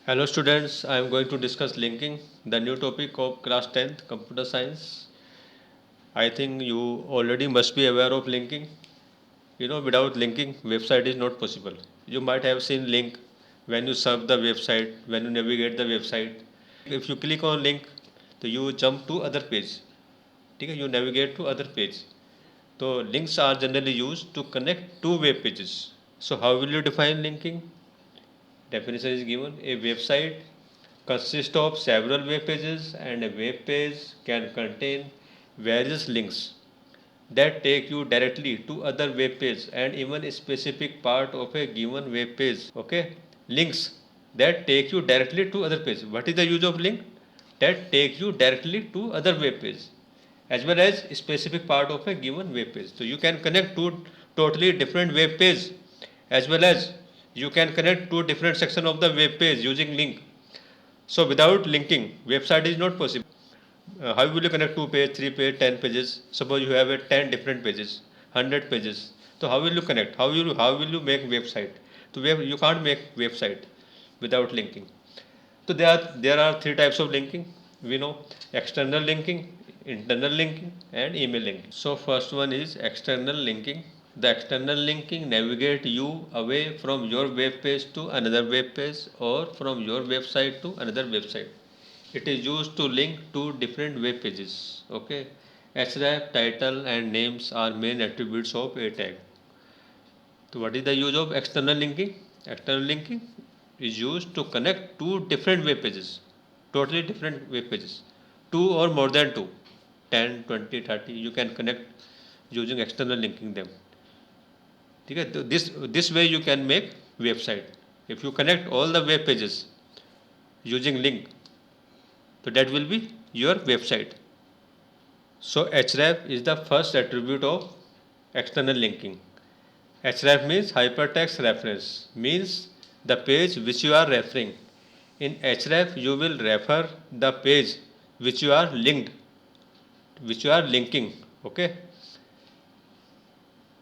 Hello students, I am going to discuss linking, the new topic of class 10th computer science. I think you already must be aware of linking. Without linking, website is not possible. You might have seen link when you surf the website, when you navigate the website. If you click on link, so you jump to other page. Okay, you navigate to other page. So links are generally used to connect two web pages. So how will you define linking? Definition is given: a website consists of several web pages, and a web page can contain various links that take you directly to other web pages and even a specific part of a given web page. Okay, links that take you directly to other page. What is the use of link? That take you directly to other web page as well as a specific part of a given web page. So you can connect two totally different web page as well as you can connect two different section of the web page using link. So without linking, website is not possible. How will you connect two page, three page, 10 pages? Suppose you have a 10 different pages, 100 pages. So how will you connect? How will you make website? So you can't make website without linking. So there are three types of linking. We know external linking, internal linking, and email linking. So first one is external linking. The external linking navigate you away from your web page to another web page or from your website to another website. It is used to link two different web pages. Okay. Href, title, and names are main attributes of a tag. So what is the use of external linking? External linking is used to connect two different web pages, totally different web pages, two or more than two, 10, 20, 30. You can connect using external linking them. Okay? This way you can make website. If you connect all the web pages using link, so that will be your website. So href is the first attribute of external linking. Href means hypertext reference, means the page which you are referring. In href, you will refer the page which you are linked, which you are linking. Okay.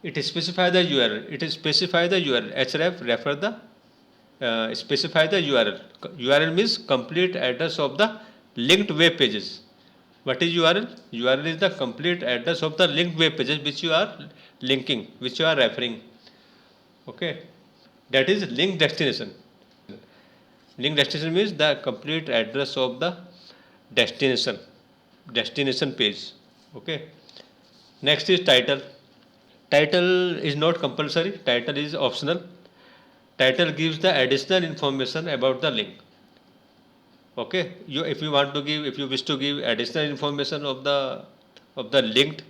It specify the URL. It is specify the URL. Href refer the specify the URL. URL means complete address of the linked web pages. What is URL? URL is the complete address of the linked web pages which you are linking, which you are referring. Okay, that is link destination. Link destination means the complete address of the destination page. Okay. Next is title. Title is not compulsory. Title is optional. Title gives the additional information about the link. Okay, if you want to give, if you wish to give additional information of the linked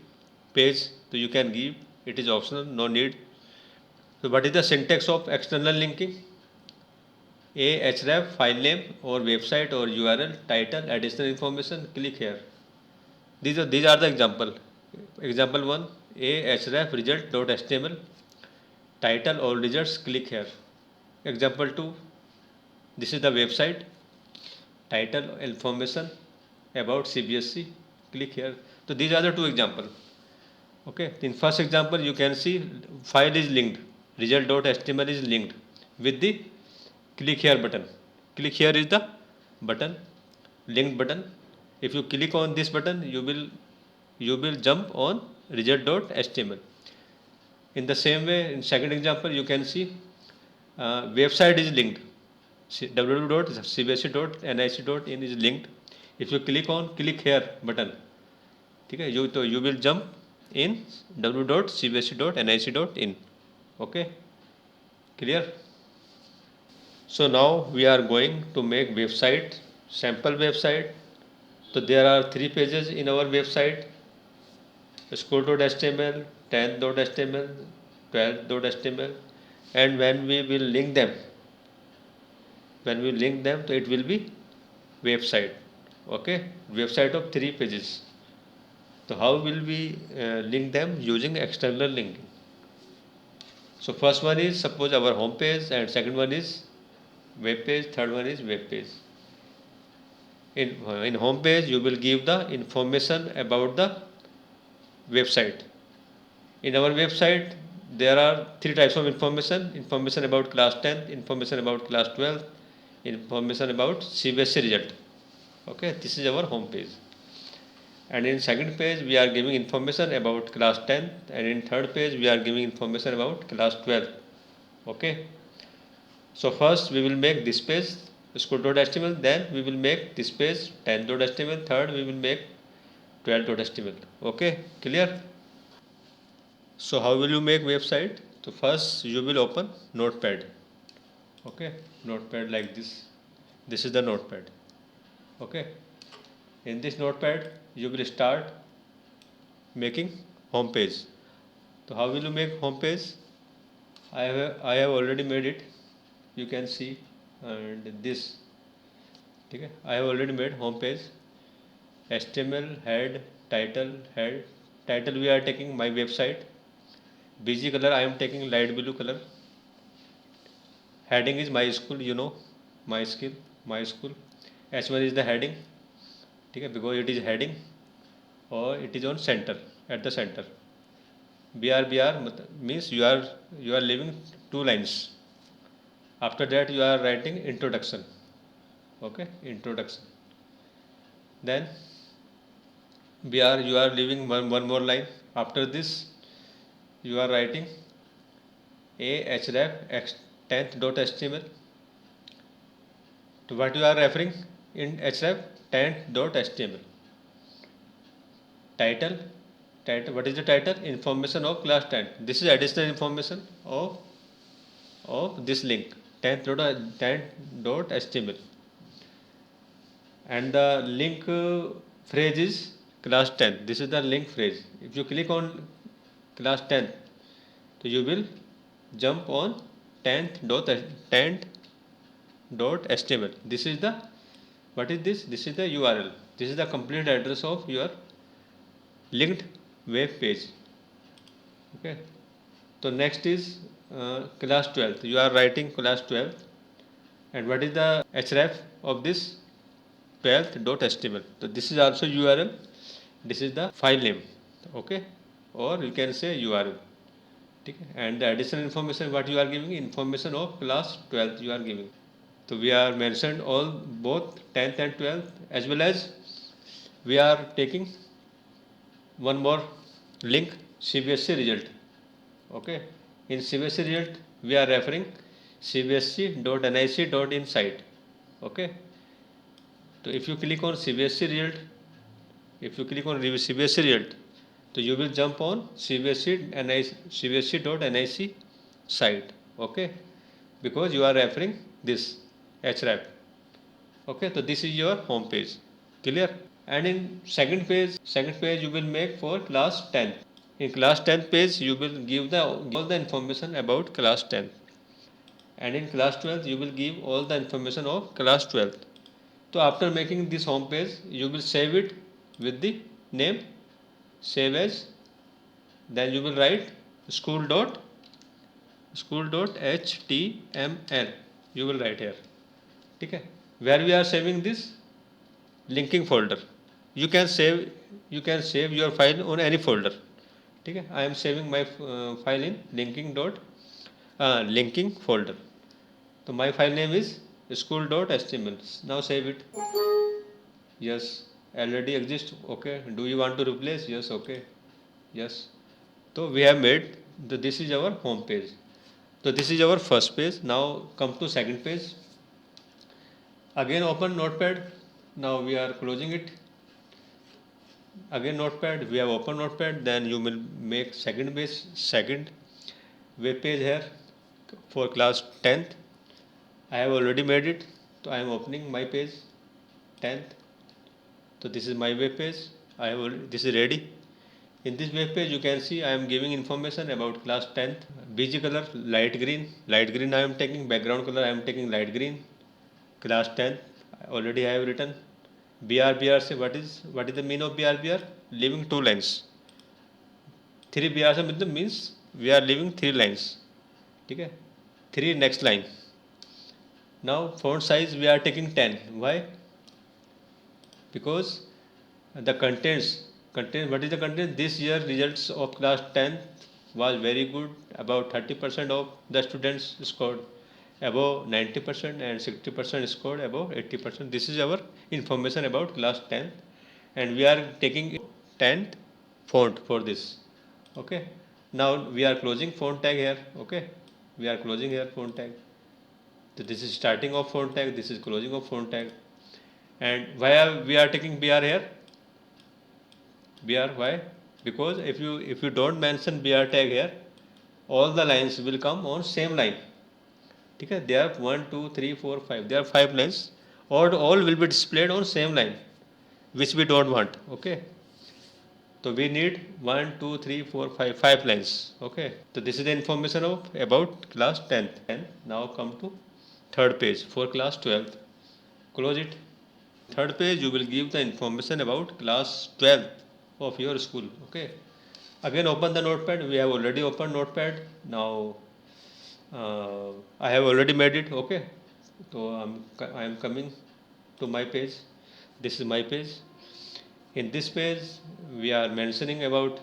page, so you can give. It is optional, no need. So what is the syntax of external linking? A href, file name or website or URL, title, additional information, click here. These are the example. Example 1, a href result.html, title all results, click here. Example 2, this is the website, title information about CBSE, click here. So these are the two examples. Okay, in first example you can see file is linked, result.html is linked with the click here button. Click here is the button, linked button. If you click on this button, you will jump on result.html. In the same way, in second example, you can see website is linked. www.cbse.nic.in is linked. If you click here button, okay, you will jump in www.cbse.nic.in. Okay, clear? So now we are going to make website, sample website. So there are three pages in our website: school.html, 10.html, 12.html, and when we will link them, so it will be website. Okay, website of three pages. So how will we link them? Using external linking. So first one is suppose our home page, and second one is web page, third one is web page. In home page you will give the information about the website. In our website there are three types of information: information about class 10, information about class 12, information about CBSE result. Okay, this is our home page. And in second page we are giving information about class 10th, and in third page we are giving information about class 12th. Okay, so first we will make this page school.html, then we will make this page 10.html, third we will make 12.html. Okay, clear? So how will you make website? So first you will open notepad. Okay, notepad like this is the notepad. Okay, in this notepad you will start making home page. So how will you make home page? I have already made it, you can see. And this, okay, I have already made home page. HTML head, title we are taking my website. BG color I am taking light blue color. Heading is my school, you know, my school. H1 is the heading, okay, because it is heading or it is on center, at the center. BR means you are leaving two lines. After that you are writing introduction. Okay, introduction. Then BR you are leaving one more line. After this you are writing a href x 10th.html. To what you are referring in href 10th.html. Title, what is the title? Information of class 10. This is additional information of this link 10th.html, and the link phrase is class 10. This is the link phrase. If you click on class 10, so you will jump on 10th.html. This is the, what is this? This is the URL. This is the complete address of your linked web page. Okay, so next is class 12th. You are writing class 12, and what is the href of this 12th.html? So this is also URL. This is the file name. Okay, or you can say URL. Okay. And the additional information what you are giving, information of class 12th you are giving. So we are mentioned all both 10th and 12th, as well as we are taking one more link, CBSE result. Okay, in CBSE result we are referring cbse.nic.in site. Okay, so if you click on CBSE result, so you will jump on cbse.nic site. Okay, because you are referring this href. Okay, so this is your home page. Clear? And in second page you will make for class 10. In class 10 page you will give all the information about class 10, and in class 12 you will give all the information of class 12. So after making this home page you will save it with the name save as, then you will write school.html. You will write here. Okay, where we are saving this? Linking folder. You can save your file on any folder. Okay, I am saving my file in linking folder. So my file name is school.html. Now save it. Yes, already exists. Okay, do you want to replace? Yes. Okay, yes. So we have made this is our home page. So this is our first page. Now come to second page. Again open notepad. Now we are closing it. Again notepad, we have open notepad. Then you will make second web page here for class 10th. I have already made it, so I am opening my page 10th. So this is my web page. This is ready. In this web page you can see I am giving information about class 10th. BG color light green I am taking. Background color I am taking light green. Class 10th already I have written. BR say what is the mean of BR? Leaving two lines. 3 BR means we are leaving 3 lines. Okay, 3 next line. Now font size we are taking 10. Why? Because the content, what is the content? This year results of class 10th was very good. About 30% of the students scored above 90% and 60% scored above 80%. This is our information about class 10th, and we are taking 10th font for this. Okay. Now we are closing font tag here. Okay. We are closing here font tag. So this is starting of font tag. This is closing of font tag. And why we are taking BR here? BR why? Because if you don't mention BR tag here, all the lines will come on same line. Okay, there are 1, 2, 3, 4, 5. There are 5 lines. All will be displayed on same line, which we don't want. Okay. So we need 1, 2, 3, 4, 5, 5 lines. Okay. So this is the information of about class 10th. And now come to third page for class 12th. Close it. Third page you will give the information about class 12 of your school. Okay. Again open the notepad. We have already opened notepad. Now I have already made it. Okay. So I am coming to my page. This is my page. In this page we are mentioning about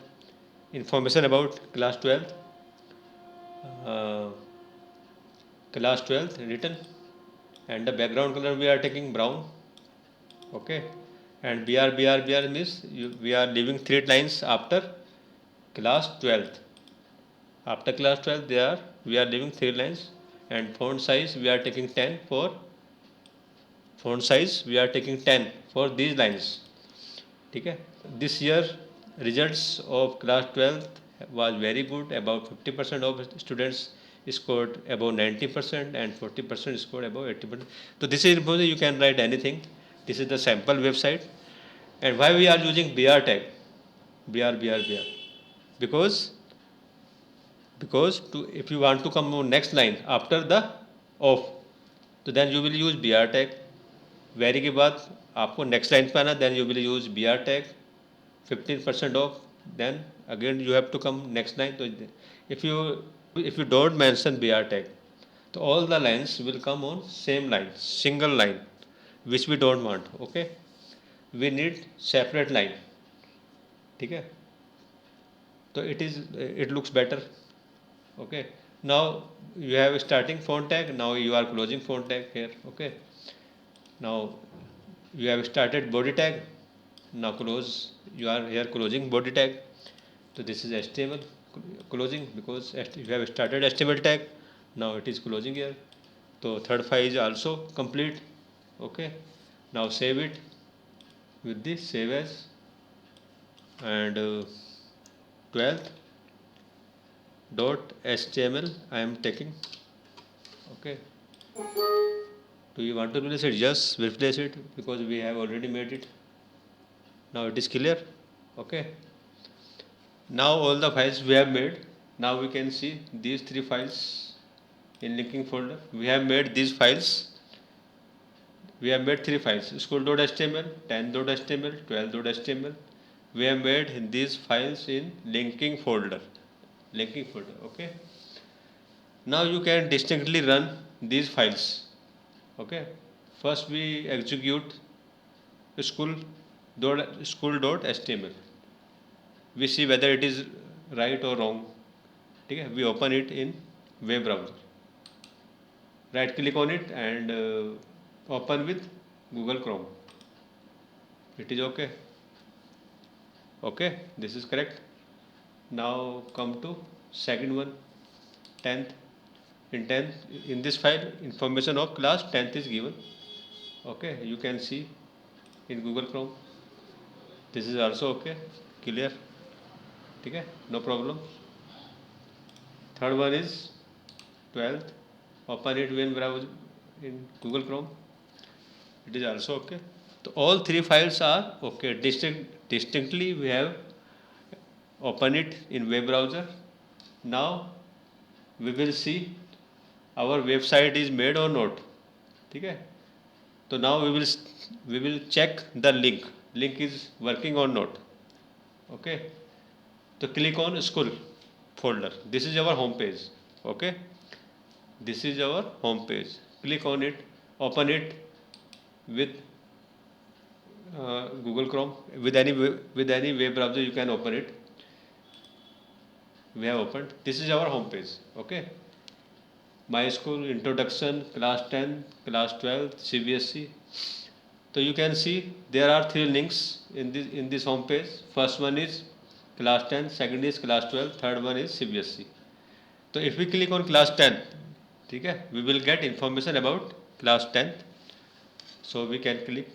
information about class 12th. Class 12th written, and the background color we are taking brown. Okay. And BR means we are leaving 3 lines after class 12th. After class 12th we are leaving 3 lines, and font size we are taking 10 for these lines. Okay. This year results of class 12th was very good. About 50% of students scored above 90% and 40% scored above 80%. So this is you can write anything. This is the sample website. And why we are using BR tag? BR. Because if you want to come on next line after the off, तो then you will use BR tag. वेरी के बाद आपको next line पे आना, then you will use BR tag 15% off, then again you have to come next line. तो if you don't mention BR tag, तो all the lines will come on same line, single line, which we don't want. Okay, we need separate line. ठीक है, तो it looks better. Okay, now you have starting font tag, now you are closing font tag here. Okay, now you have started body tag, now you are here closing body tag. So this is HTML closing, because you have started HTML tag, now it is closing here. So third file is also complete. Okay, now save it with this save as, and 12th .html I am taking. Okay, do you want to replace it? Just replace it, because we have already made it. Now it is clear. Okay, now all the files we have made. Now we can see these 3 files in linking folder. We have made these files. We have made 3 files: school.html, 10.html, 12.html. We have made these files in linking folder. Okay, now you can distinctly run these files. Okay, first we execute school.html. we see whether it is right or wrong. Okay, we open it in web browser, right click on it and open with Google Chrome. It is okay. Okay, this is correct. Now come to second one, 10th. In this file, information of class 10th is given. Okay, you can see in Google Chrome. This is also okay, clear. Okay, no problem. Third one is 12th. Open it when browse in Google Chrome. It is also okay. So all 3 files are okay. Distinctly we have open it in web browser. Now we will see our website is made or not. Okay, so now we will check the link is working or not. Okay, so click on school folder. This is our home page. Okay, this is our home page. Click on it, open it with Google Chrome. With any web browser you can open it. We have opened. This is our home page. Okay, My School, Introduction, Class 10, Class 12, CBSE. So you can see there are three links in this home page. First one is Class 10, second is Class 12, third one is CBSE. So if we click on Class 10, okay, we will get information about Class 10. So we can click.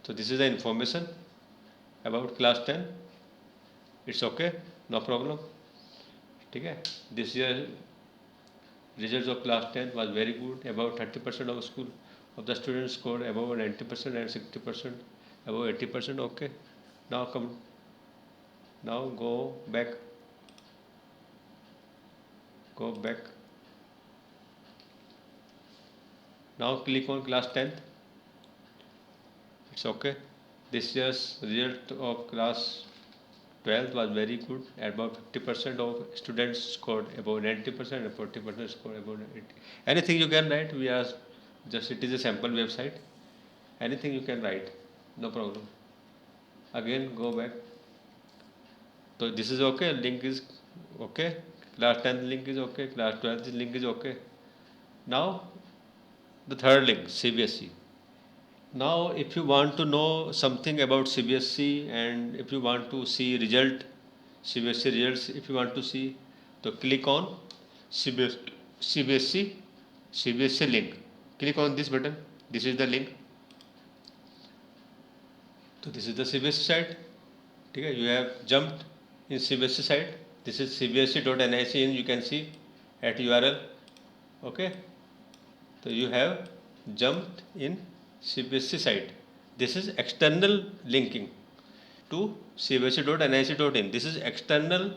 So this is the information about Class 10. It's okay, no problem. Okay, this year results of class 10 was very good. About 30% of school of the students scored above 90% and 60% above 80%. Okay, now come, now go back. Now click on class 10. It's okay. This year's result of class 12 was very good. About 50% of students scored above 90% and 40% scored above 80. Anything you can write. We are just, it is a sample website. Anything you can write, no problem. Again go back. So this is okay. Link is okay. Class 10 link is okay. Class 12 link is okay. Now the third link, CBSE. Now if you want to know something about CBSE and if you want to see result, CBSE results, if you want to see, so click on CBSE link. Click on this button. This is the link. So this is the CBSE site. Okay, you have jumped in CBSE site. This is cbse.nic in, you can see at URL. Okay, so you have jumped in CBSE site. This is external linking to cbse.nic.in. This is external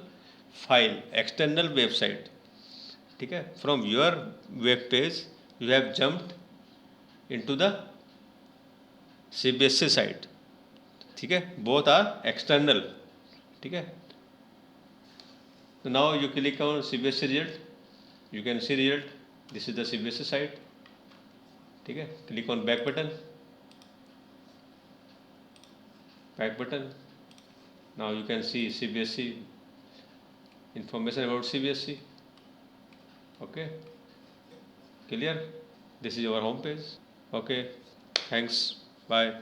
file, external website. Okay, from your web page you have jumped into the CBSE site. ठीक है, both are external. ठीक है, so now you click on CBSE result, you can see result. This is the CBSE site. ठीक है, click on back button. Now you can see CBSE information about CBSE. Okay, clear? This is your home page. Okay, thanks, bye.